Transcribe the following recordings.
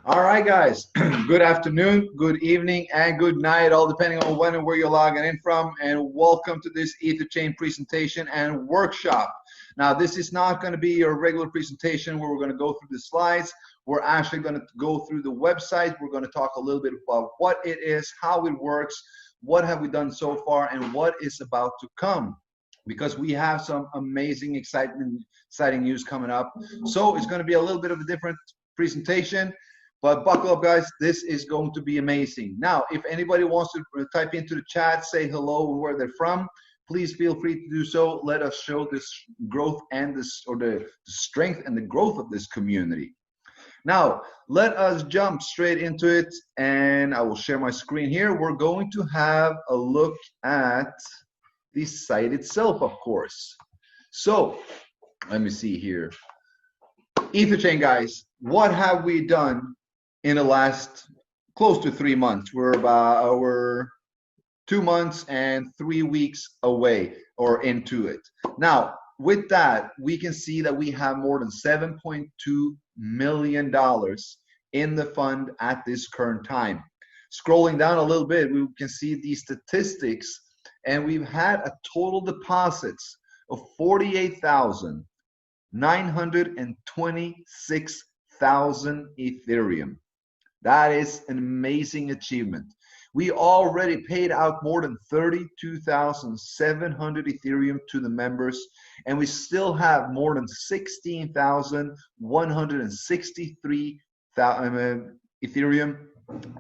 All right, guys. Good afternoon, good evening, and good night, all depending on when and where you're logging in from. And welcome to this Etherchain presentation and workshop. Now, this is not going to be your regular presentation where we're going to go through the slides. We're actually going to go through the website. We're going to talk a little bit about what it is, how it works, what have we done so far, and what is about to come. Because we have some amazing, exciting news coming up. So it's going to be a little bit of a different presentation. But buckle up, guys. This is going to be amazing. Now, if anybody wants to type into the chat, say hello and where they're from, please feel free to do so. Let us show this growth and the strength and the growth of this community. Now, let us jump straight into it, and I will share my screen here. We're going to have a look at the site itself, of course. So, let me see here. Etherchain, guys, what have we done in the last close to 3 months? We're 2 months and 3 weeks away or into it. Now, with that, we can see that we have more than $7.2 million in the fund at this current time. Scrolling down a little bit, we can see these statistics, and we've had a total deposits of 48,926,000 Ethereum. That is an amazing achievement. We already paid out more than 32,700 Ethereum to the members, and we still have more than 16,163 Ethereum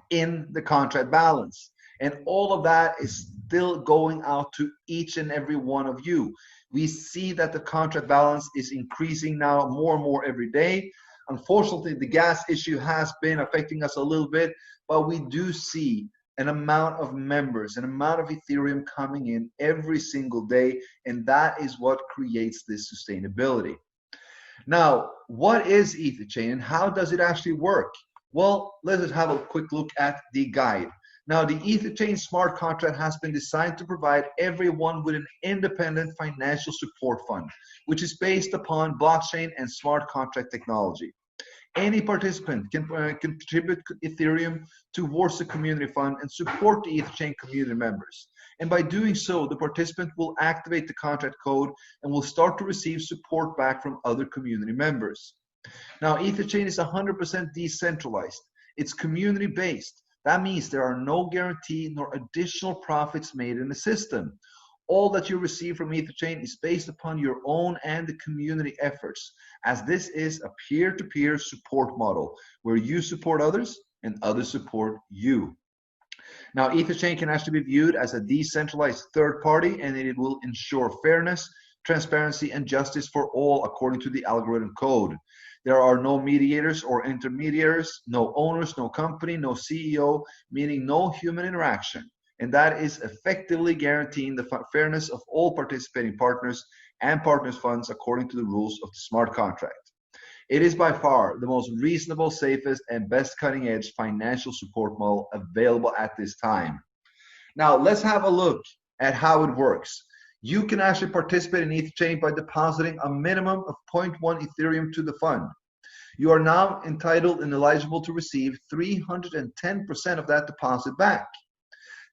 in the contract balance. And all of that is still going out to each and every one of you. We see that the contract balance is increasing now more and more every day. Unfortunately, the gas issue has been affecting us a little bit, but we do see an amount of members, an amount of Ethereum coming in every single day, and that is what creates this sustainability. Now, what is Etherchain and how does it actually work? Well, let us have a quick look at the guide. Now, the Etherchain smart contract has been designed to provide everyone with an independent financial support fund, which is based upon blockchain and smart contract technology. Any participant can contribute Ethereum towards the community fund and support the Etherchain community members. And by doing so, the participant will activate the contract code and will start to receive support back from other community members. Now, Etherchain is 100% decentralized. It's community-based. That means there are no guarantee nor additional profits made in the system. All that you receive from Etherchain is based upon your own and the community efforts, as this is a peer-to-peer support model where you support others and others support you. Now, Etherchain can actually be viewed as a decentralized third party, and it will ensure fairness, transparency, and justice for all according to the algorithm code. There are no mediators or intermediaries, no owners, no company, no CEO, meaning no human interaction. And that is effectively guaranteeing the fairness of all participating partners and partners' funds according to the rules of the smart contract. It is by far the most reasonable, safest, and best cutting-edge financial support model available at this time. Now, let's have a look at how it works. You can actually participate in Etherchain by depositing a minimum of 0.1 Ethereum to the fund. You are now entitled and eligible to receive 310% of that deposit back.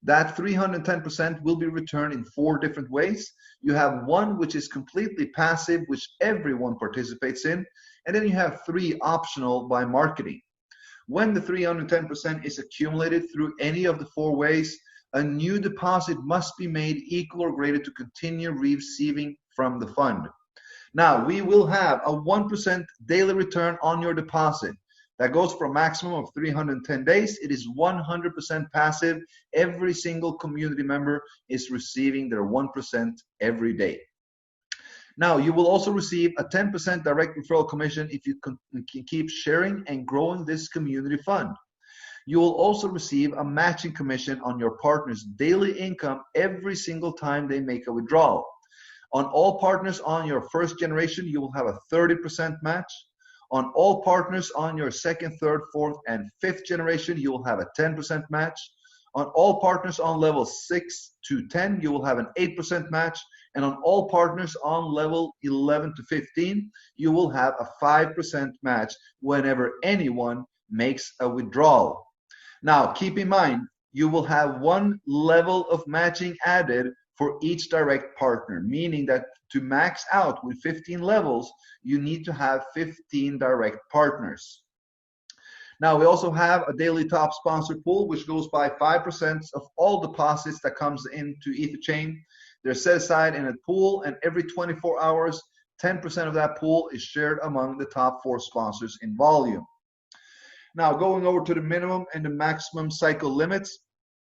That 310% will be returned in 4 different ways. You have one which is completely passive, which everyone participates in, and then you have 3 optional by marketing. When the 310% is accumulated through any of the 4 ways, a new deposit must be made equal or greater to continue receiving from the fund. Now, we will have a 1% daily return on your deposit. That goes for a maximum of 310 days. It is 100% passive. Every single community member is receiving their 1% every day. Now, you will also receive a 10% direct referral commission if you can keep sharing and growing this community fund. You will also receive a matching commission on your partner's daily income every single time they make a withdrawal. On all partners on your first generation, you will have a 30% match. On all partners on your second, third, fourth, and fifth generation, you will have a 10% match. On all partners on level 6 to 10, you will have an 8% match. And on all partners on level 11 to 15, you will have a 5% match whenever anyone makes a withdrawal. Now, keep in mind, you will have one level of matching added for each direct partner, meaning that to max out with 15 levels, you need to have 15 direct partners. Now, we also have a daily top sponsor pool, which goes by 5% of all deposits that comes into Etherchain. They're set aside in a pool, and every 24 hours, 10% of that pool is shared among the top 4 sponsors in volume. Now, going over to the minimum and the maximum cycle limits.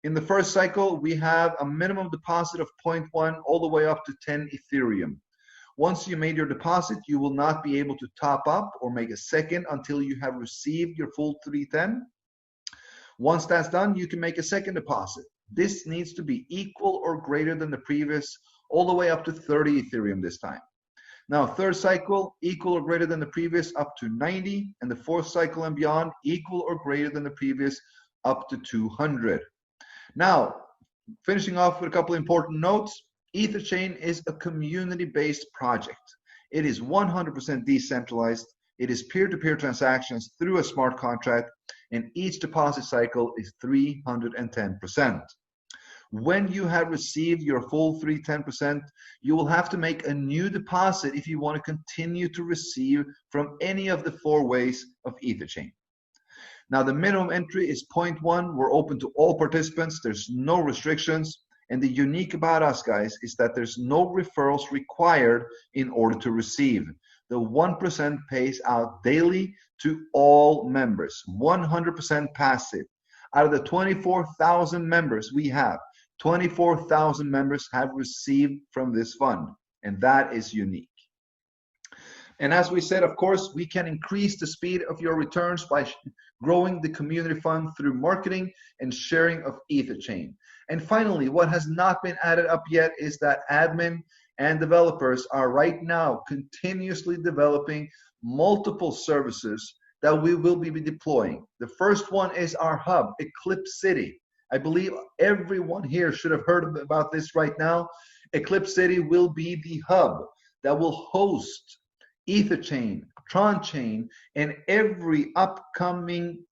In the first cycle, we have a minimum deposit of 0.1 all the way up to 10 Ethereum. Once you made your deposit, you will not be able to top up or make a second until you have received your full 310. Once that's done, you can make a second deposit. This needs to be equal or greater than the previous, all the way up to 30 Ethereum this time. Now, third cycle, equal or greater than the previous, up to 90, and the fourth cycle and beyond, equal or greater than the previous, up to 200. Now, finishing off with a couple important notes, Etherchain is a community-based project. It is 100% decentralized. It is peer-to-peer transactions through a smart contract, and each deposit cycle is 310%. When you have received your full 310%, you will have to make a new deposit if you want to continue to receive from any of the 4 ways of Etherchain. Now, the minimum entry is 0.1. We're open to all participants. There's no restrictions. And the unique about us, guys, is that there's no referrals required in order to receive. The 1% pays out daily to all members, 100% passive. Out of the 24,000 members we have, 24,000 members have received from this fund, and that is unique. And as we said, of course, we can increase the speed of your returns by growing the community fund through marketing and sharing of Etherchain. And finally, what has not been added up yet is that admin and developers are right now continuously developing multiple services that we will be deploying. The first one is our hub, Eclipse City. I believe everyone here should have heard about this right now. Eclipse City will be the hub that will host Etherchain, TronChain, and every upcoming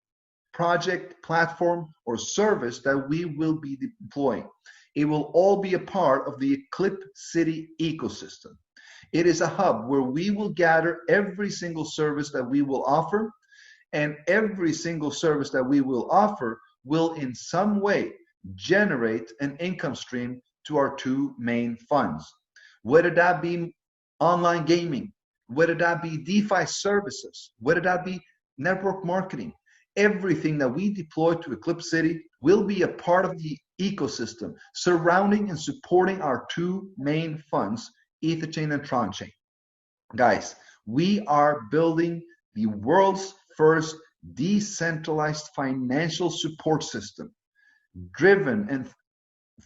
project, platform, or service that we will be deploying. It will all be a part of the Eclipse City ecosystem. It is a hub where we will gather every single service that we will offer, and every single service that we will offer will in some way generate an income stream to our 2 main funds. Whether that be online gaming, whether that be DeFi services, whether that be network marketing, everything that we deploy to Eclipse City will be a part of the ecosystem surrounding and supporting our 2 main funds, Etherchain and TronChain. Guys, we are building the world's first decentralized financial support system, driven and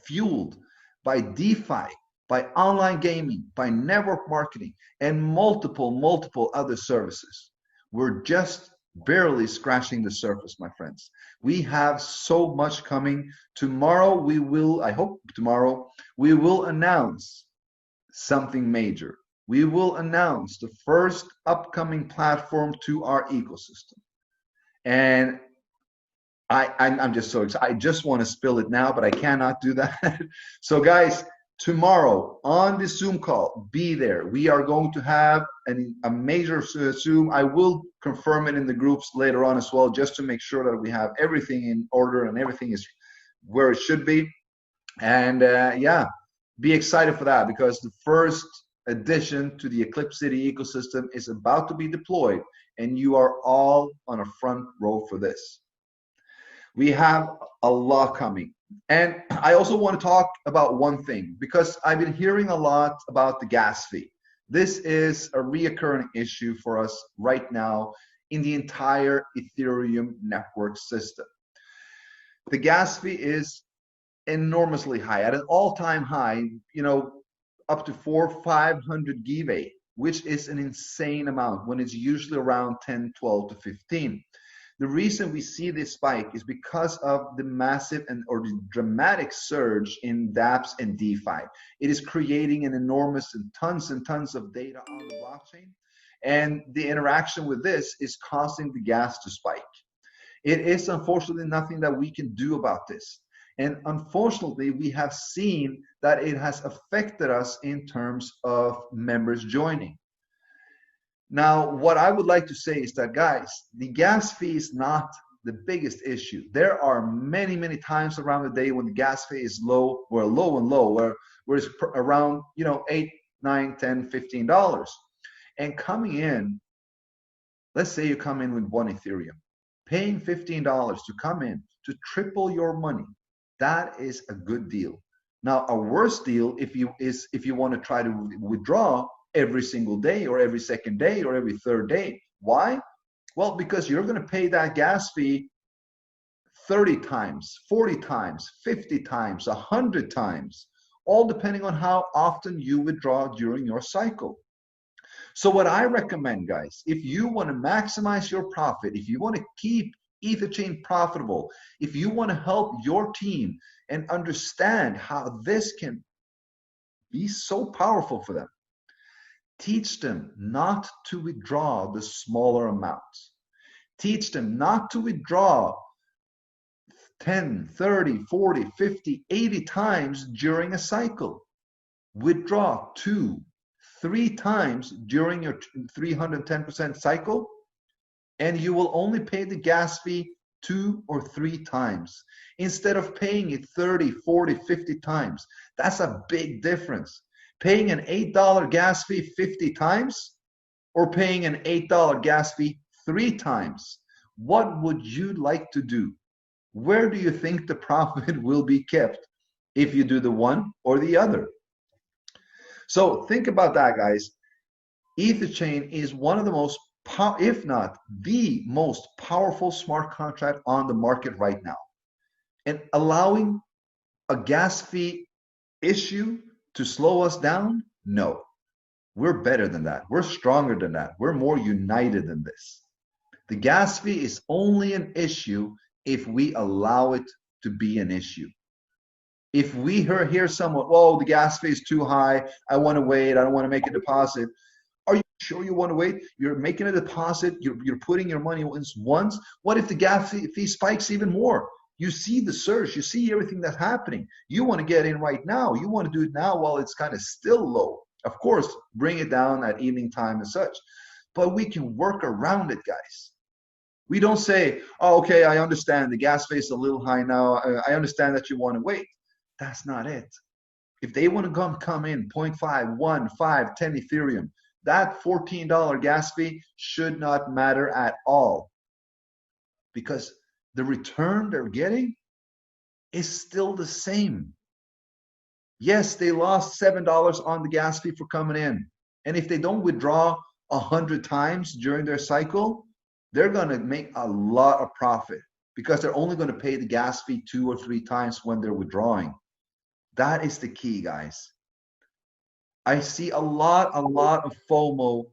fueled by DeFi, by online gaming, by network marketing, and multiple other services. We're just barely scratching the surface, my friends. We have so much coming. Tomorrow we will, I hope tomorrow, we will announce something major. We will announce the first upcoming platform to our ecosystem. And I'm just so excited. I just want to spill it now, but I cannot do that. So guys, tomorrow on the Zoom call, be there. We are going to have a major Zoom. I will confirm it in the groups later on as well, just to make sure that we have everything in order and everything is where it should be. And yeah, be excited for that, because the first addition to the Eclipse City ecosystem is about to be deployed, and you are all on a front row for this. We have a lot coming. And I also want to talk about one thing, because I've been hearing a lot about the gas fee. This is a reoccurring issue for us right now in the entire Ethereum network system. The gas fee is enormously high, at an all-time high, you know, up to 400-500 give, which is an insane amount when it's usually around 10, 12 to 15. The reason we see this spike is because of the massive or the dramatic surge in dApps and DeFi. It is creating an enormous and tons of data on the blockchain. And the interaction with this is causing the gas to spike. It is unfortunately nothing that we can do about this. And unfortunately, we have seen that it has affected us in terms of members joining. Now, what I would like to say is that, guys, the gas fee is not the biggest issue. There are many, many times around the day when the gas fee is low, or low and low, where it's around, you know, $8, $9, $10, $15. And coming in, let's say you come in with one Ethereum, paying $15 to come in to triple your money. That is a good deal. Now, a worse deal if you want to try to withdraw every single day or every second day or every third day. Why? Well, because you're going to pay that gas fee 30 times, 40 times, 50 times, 100 times, all depending on how often you withdraw during your cycle. So what I recommend, guys, if you want to maximize your profit, if you want to keep Etherchain profitable, if you want to help your team and understand how this can be so powerful for them, teach them not to withdraw the smaller amounts. Teach them not to withdraw 10, 30, 40, 50, 80 times during a cycle. Withdraw 2, 3 times during your 310% cycle, and you will only pay the gas fee 2 or 3 times instead of paying it 30, 40, 50 times. That's a big difference. Paying an $8 gas fee 50 times or paying an $8 gas fee 3 times. What would you like to do? Where do you think the profit will be kept if you do the one or the other? So think about that, guys. Etherchain is one of the most, if not the most powerful smart contract on the market right now. And allowing a gas fee issue to slow us down? No. We're better than that. We're stronger than that. We're more united than this. The gas fee is only an issue if we allow it to be an issue. If we hear someone, oh, the gas fee is too high, I want to wait, I don't want to make a deposit. Are you sure you want to wait? You're making a deposit, you're putting your money once. What if the gas fee spikes even more? You see the surge, you see everything that's happening. You want to get in right now. You want to do it now while it's kind of still low. Of course, bring it down at evening time and such. But we can work around it, guys. We don't say, oh, okay, I understand the gas fee is a little high now. I understand that you want to wait. That's not it. If they want to come in 0.5, 1, 5, 10 Ethereum, that $14 gas fee should not matter at all, because the return they're getting is still the same. Yes, they lost $7 on the gas fee for coming in. And if they don't withdraw 100 times during their cycle, they're going to make a lot of profit because they're only going to pay the gas fee 2 or 3 times when they're withdrawing. That is the key, guys. I see a lot of FOMO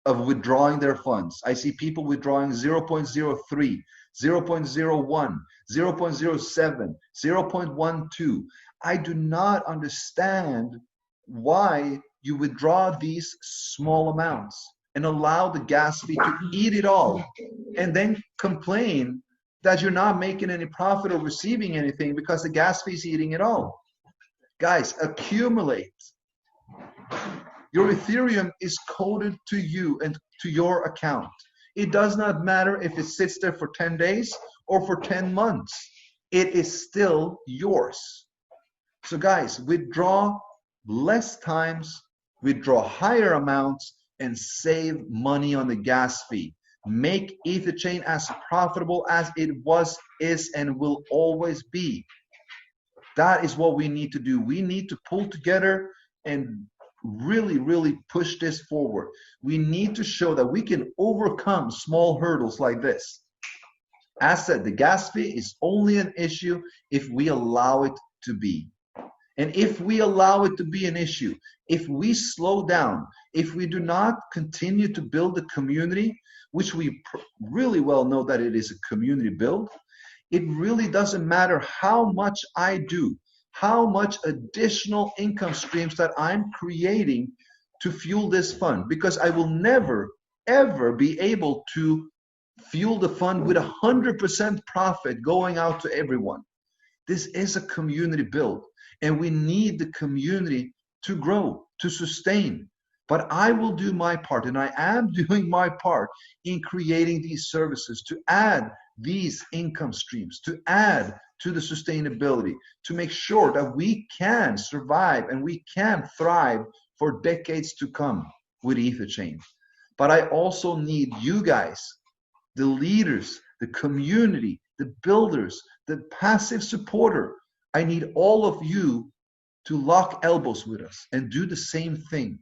of withdrawing their funds. I see people withdrawing 0.03, 0.01, 0.07, 0.12. I do not understand why you withdraw these small amounts and allow the gas fee to eat it all and then complain that you're not making any profit or receiving anything because the gas fee is eating it all. Guys, accumulate. Your Ethereum is coded to you and to your account. It does not matter if it sits there for 10 days or for 10 months. It is still yours. So guys, withdraw less times, withdraw higher amounts, and save money on the gas fee. Make Etherchain as profitable as it was, is, and will always be. That is what we need to do. We need to pull together and really push this forward. We need to show that we can overcome small hurdles like this. As said, the gas fee is only an issue if we allow it to be. And if we allow it to be an issue, if we slow down, if we do not continue to build a community, which we really well know that it is a community build, it really doesn't matter how much I do, how much additional income streams that I'm creating to fuel this fund, because I will never, ever be able to fuel the fund with 100% profit going out to everyone. This is a community build, and we need the community to grow, to sustain. But I will do my part, and I am doing my part in creating these services to add these income streams, to add to the sustainability, to make sure that we can survive and we can thrive for decades to come with Etherchain. But I also need you guys, the leaders, the community, the builders, the passive supporter. I need all of you to lock elbows with us and do the same thing.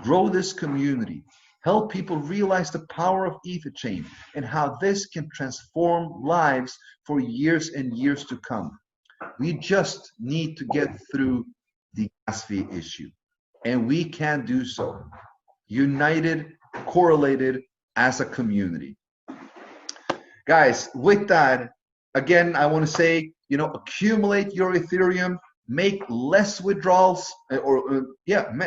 Grow this community. Help people realize the power of Etherchain and how this can transform lives for years and years to come. We just need to get through the gas fee issue. And we can do so. United, correlated as a community. Guys, with that, again, I want to say, accumulate your Ethereum, make less withdrawals,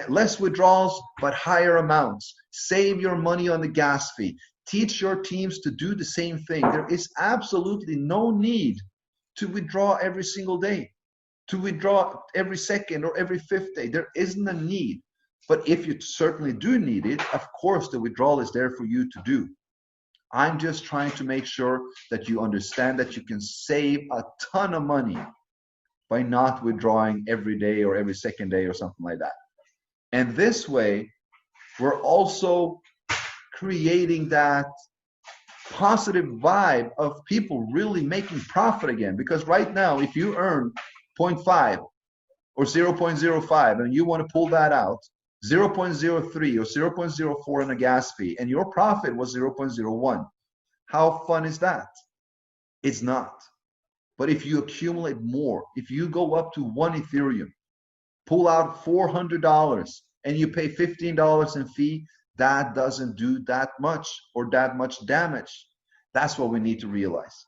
less withdrawals, but higher amounts. Save your money on the gas fee. Teach your teams to do the same thing. There is absolutely no need to withdraw every single day, to withdraw every second or every fifth day. There isn't a need. But if you certainly do need it, of course, the withdrawal is there for you to do. I'm just trying to make sure that you understand that you can save a ton of money by not withdrawing every day or every second day or something like that. And this way, we're also creating that positive vibe of people really making profit again. Because right now, if you earn 0.5 or 0.05 and you want to pull that out, 0.03 or 0.04 in a gas fee, and your profit was 0.01. How fun is that? It's not. But if you accumulate more, if you go up to 1 Ethereum, pull out $400, and you pay $15 in fee, that doesn't do that much or that much damage. That's what we need to realize.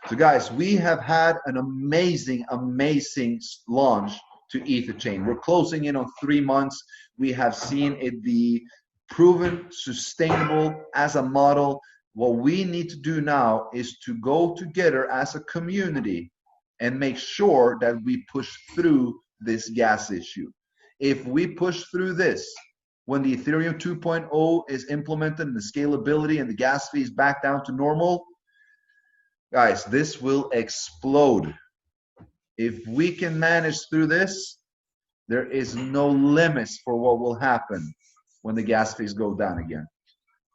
So guys, we have had an amazing, amazing launch to Etherchain. We're closing in on 3 months. We have seen it be proven sustainable as a model. What we need to do now is to go together as a community and make sure that we push through this gas issue. If we push through this, when the Ethereum 2.0 is implemented and the scalability and the gas fee is back down to normal, guys, this will explode. If we can manage through this, there is no limits for what will happen when the gas fees go down again.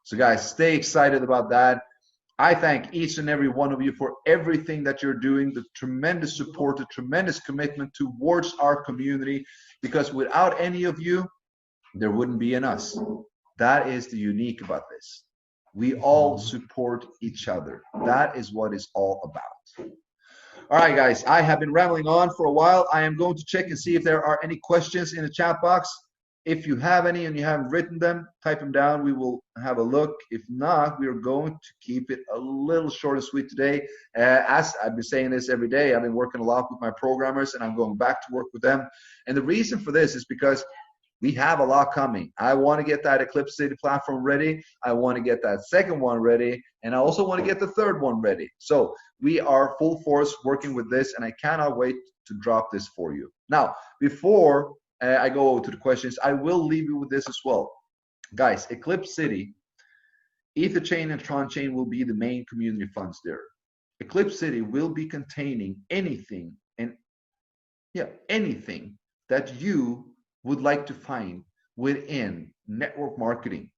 So guys, stay excited about that. I thank each and every one of you for everything that you're doing, the tremendous support, the tremendous commitment towards our community, because without any of you, there wouldn't be an us. That is the unique about this. We all support each other. That is what it's all about. All right, guys, I have been rambling on for a while. I am going to check and see if there are any questions in the chat box. If you have any and you haven't written them, type them down. We will have a look. If not, we are going to keep it a little short and sweet today. As I've been saying this every day, I've been working a lot with my programmers, and I'm going back to work with them. And the reason for this is because we have a lot coming. I want to get that Eclipse City platform ready. I want to get that second one ready. And I also want to get the third one ready. So we are full force working with this, and I cannot wait to drop this for you. Now, before I go over to the questions, I will leave you with this as well. Guys, Eclipse City, Etherchain and TronChain will be the main community funds there. Eclipse City will be containing anything that you would like to find within network marketing,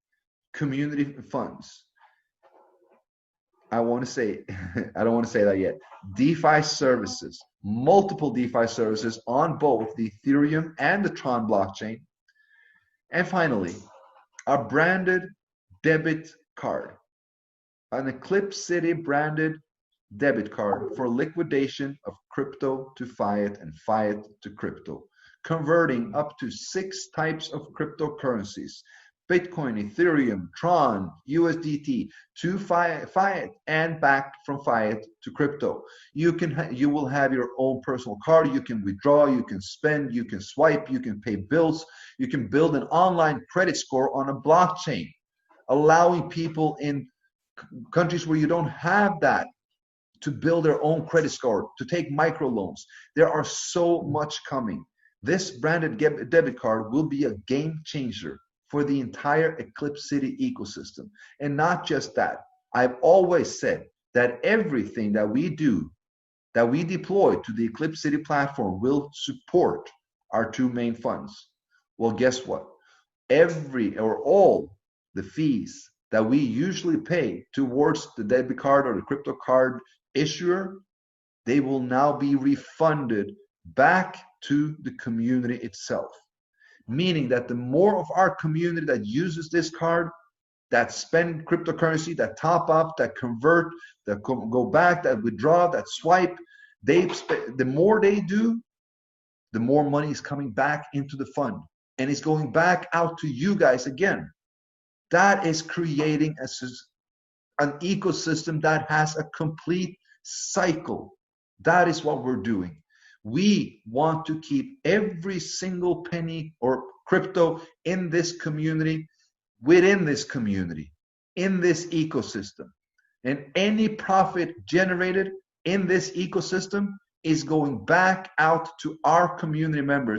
community funds. I want to say, I don't want to say that yet. DeFi services, multiple DeFi services on both the Ethereum and the Tron blockchain. And finally, a branded debit card, an Eclipse City branded debit card for liquidation of crypto to fiat and fiat to crypto, converting up to 6 types of cryptocurrencies: Bitcoin, Ethereum, Tron, USDT to fiat and back from fiat to crypto. You will have your own personal card. You can withdraw, you can spend, you can swipe, you can pay bills. You can build an online credit score on a blockchain, allowing people in countries where you don't have that to build their own credit score, to take microloans. There are so much coming. This branded debit card will be a game changer for the entire Eclipse City ecosystem. And not just that, I've always said that everything that we do, that we deploy to the Eclipse City platform will support our two main funds. Well, guess what? Every or all the fees that we usually pay towards the debit card or the crypto card issuer, they will now be refunded back to the community itself. Meaning that the more of our community that uses this card, that spend cryptocurrency, that top up, that convert, that go back, that withdraw, that swipe, the more they do, the more money is coming back into the fund. And it's going back out to you guys again. That is creating an ecosystem that has a complete cycle. That is what we're doing. We want to keep every single penny or crypto in this community, within this community, in this ecosystem. And any profit generated in this ecosystem is going back out to our community members